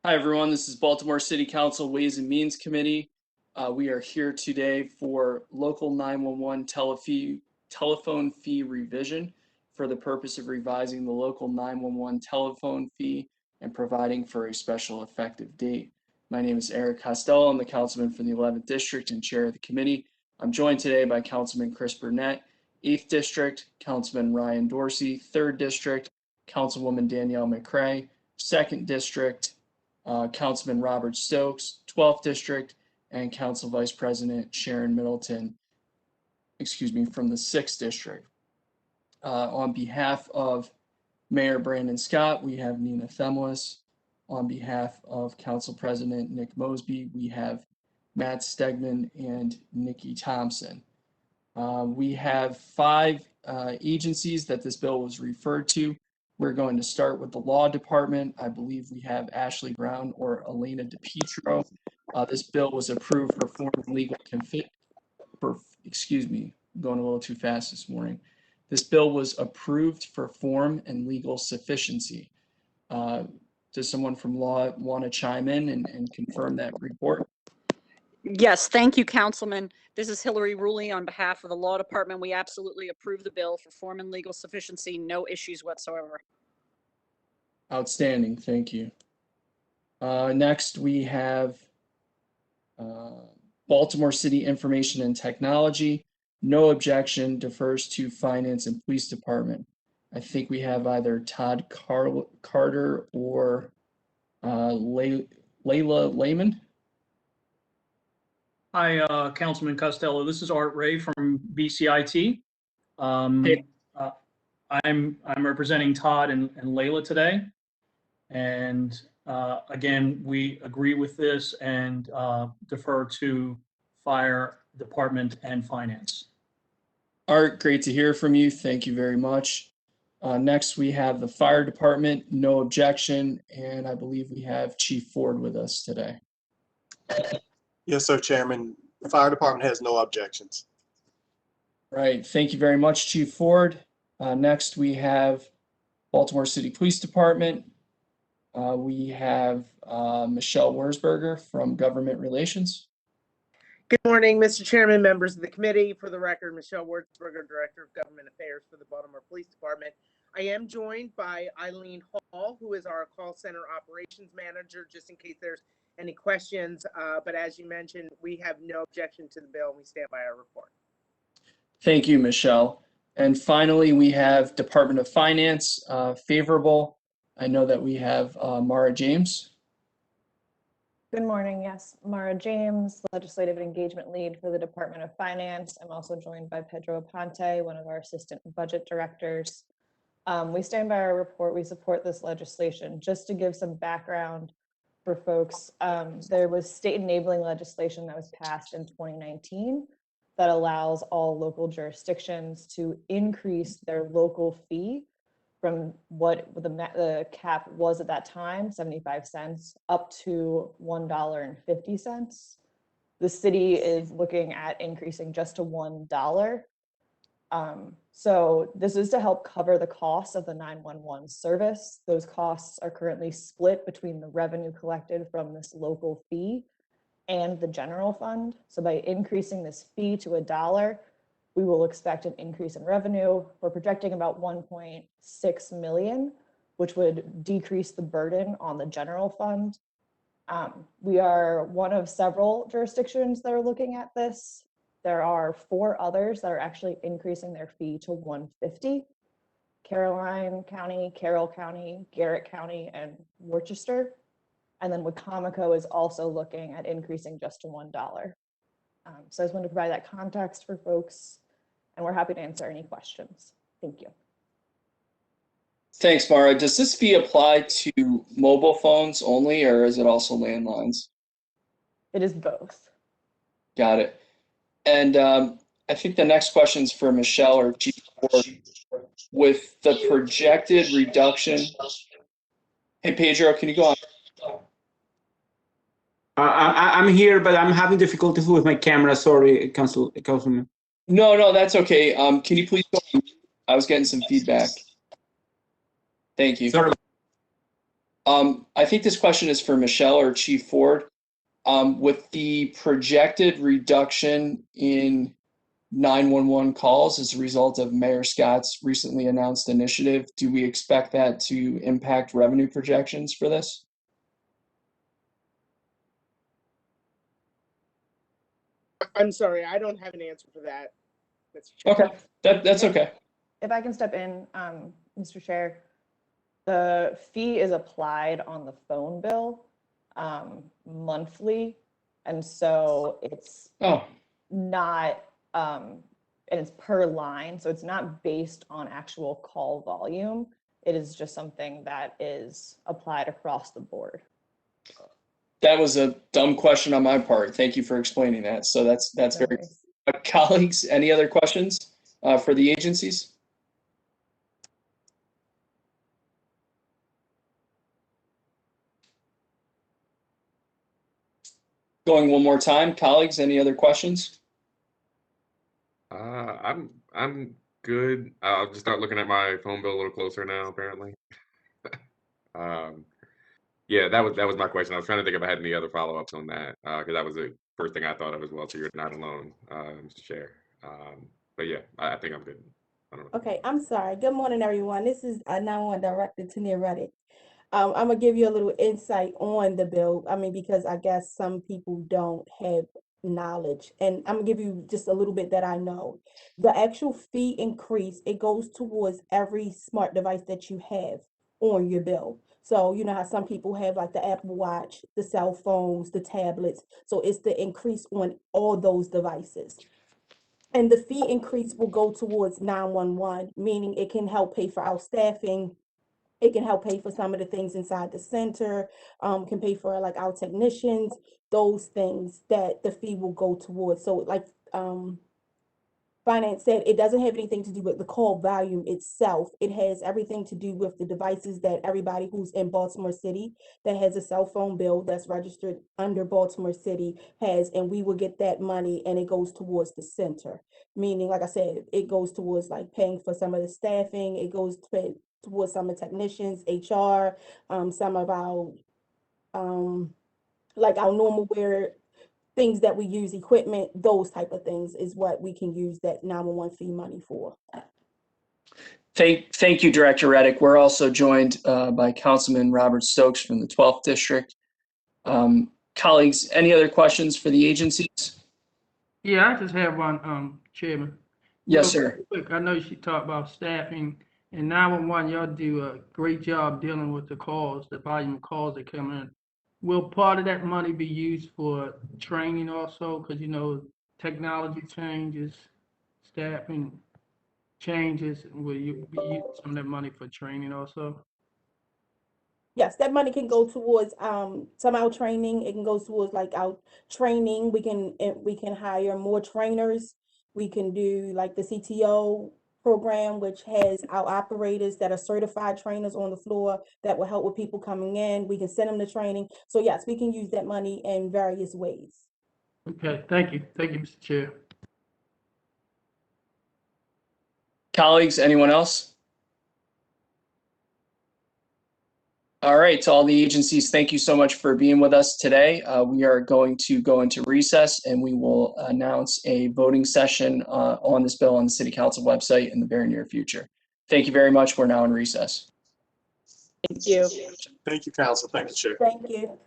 Hi, everyone. This is Baltimore City Council Ways and Means Committee. We are here today for local 911 telephone fee revision for the purpose of revising the local 911 telephone fee and providing for a special effective date. My name is Eric Costello. I'm the councilman for the 11th District and chair of the committee. I'm joined today by Councilman Chris Burnett, 8th District, Councilman Ryan Dorsey, 3rd District, Councilwoman Danielle McCray, 2nd District, Councilman Robert Stokes, 12th District, and Council Vice President Sharon Middleton, from the 6th District. On behalf of Mayor Brandon Scott, we have Nina Themlis. On behalf of Council President Nick Mosby, we have Matt Stegman and Nikki Thompson. We have 5 agencies that this bill was referred to. We're going to start with the law department. I believe we have Ashley Brown or Elena DePietro. This bill was approved for form and legal I'm going a little too fast this morning. This bill was approved for form and legal sufficiency. Does someone from law want to chime in and confirm that report? Yes, thank you, Councilman. This is Hillary Ruley on behalf of the Law Department. We absolutely approve the bill for form and legal sufficiency, no issues whatsoever. Outstanding, thank you. Next, we have Baltimore City Information and Technology. No objection, defers to Finance and Police Department. I think we have either Todd Carter or Layla Lehman. Hi, Councilman Costello. This is Art Ray from BCIT. Hey. I'm representing Todd and Layla today. And again, we agree with this and defer to Fire Department and Finance. Art, great to hear from you. Thank you very much. Next, we have the Fire Department, no objection, and I believe we have Chief Ford with us today. Yes, sir, Chairman. The Fire Department has no objections. Right. Thank you very much, Chief Ford. Next, we have Baltimore City Police Department. We have Michelle Wurzberger from Government Relations. Good morning, Mr. Chairman, members of the committee. For the record, Michelle Wurzberger, Director of Government Affairs for the Baltimore Police Department. I am joined by Eileen Hall, who is our call center operations manager, just in case there's any questions. But as you mentioned, we have no objection to the bill, and we stand by our report. Thank you, Michelle. And finally, we have Department of Finance, favorable. I know that we have Mara James. Good morning. Yes, Mara James, Legislative Engagement Lead for the Department of Finance. I'm also joined by Pedro Aponte, one of our Assistant Budget Directors. We stand by our report. We support this legislation. Just to give some background for folks, there was state enabling legislation that was passed in 2019 that allows all local jurisdictions to increase their local fee from what the cap was at that time, 75 cents, up to $1.50. The city is looking at increasing just to $1. So this is to help cover the costs of the 911 service. Those costs are currently split between the revenue collected from this local fee and the general fund. So by increasing this fee to $1, we will expect an increase in revenue. We're projecting about 1.6 million, which would decrease the burden on the general fund. We are one of several jurisdictions that are looking at this. There are 4 others that are actually increasing their fee to $1.50. Caroline County, Carroll County, Garrett County, and Worcester. And then Wicomico is also looking at increasing just to $1. So I just wanted to provide that context for folks, and we're happy to answer any questions. Thank you. Thanks, Mara. Does this fee apply to mobile phones only, or is it also landlines? It is both. Got it. And I think the next question is for Michelle or Chief Ford. With the projected reduction, hey Pedro, can you go on? I'm here, but I'm having difficulties with my camera. Sorry, Councilman. No, that's okay. Can you please go on? I was getting some feedback. Thank you. Sorry. I think this question is for Michelle or Chief Ford. With the projected reduction in 911 calls as a result of Mayor Scott's recently announced initiative, do we expect that to impact revenue projections for this? I'm sorry, I don't have an answer for that, Mr. Chair. Okay, that's okay. If I can step in, Mr. Chair, the fee is applied on the phone bill monthly, and so it's Oh, not, and it's per line, so it's not based on actual call volume. It is just something that is applied across the board. that was a dumb question on my part. Thank you for explaining that. So that's No very. worries. Colleagues, any other questions for the agencies? Going one more time, colleagues, any other questions? I'm good. I'll just start looking at my phone bill a little closer now, apparently. Yeah, that was my question. I was trying to think if I had any other follow-ups on that, because that was the first thing I thought of as well. So you're not alone, Mr. Chair. But yeah, I think I'm good. I don't know. Okay, I'm sorry. Good morning, everyone. This is 911 Director Tania Reddick. I'm gonna give you a little insight on the bill. I mean, because I guess some people don't have knowledge, and I'm gonna give you just a little bit that I know. The actual fee increase, it goes towards every smart device that you have on your bill. So you know how some people have like the Apple Watch, the cell phones, the tablets. So it's the increase on all those devices. And the fee increase will go towards 911, meaning it can help pay for our staffing. It can help pay for some of the things inside the center, can pay for like our technicians, those things that the fee will go towards. So like Finance said, it doesn't have anything to do with the call volume itself. It has everything to do with the devices that everybody who's in Baltimore City that has a cell phone bill that's registered under Baltimore City has, and we will get that money and it goes towards the center. Meaning, like I said, it goes towards like paying for some of the staffing, it goes towards some of the technicians, HR, some of our like our normal wear things that we use, equipment, those type of things is what we can use that 911 fee money for. Thank you, Director Reddick. We're also joined by Councilman Robert Stokes from the 12th District. Colleagues, any other questions for the agencies? Yeah, I just have one, Chairman. Yes, Real sir. quick, I know she talked about staffing and 911, y'all do a great job dealing with the calls, the volume of calls that come in. Will part of that money be used for training also? Because you know, technology changes, staffing changes. Will you be using some of that money for training also? Yes, that money can go towards some of our training. It can go towards like our training. We can hire more trainers. We can do like the CTO program, which has our operators that are certified trainers on the floor that will help with people coming in. We can send them to training. So yes, we can use that money in various ways. Okay, thank you. Thank you, Mr. Chair. Colleagues, anyone else? All right, to all the agencies, thank you so much for being with us today. We are going to go into recess and we will announce a voting session on this bill on the City Council website in the very near future. Thank you very much. We're now in recess. Thank you. Thank you, Council. Thank you, Chair. Thank you.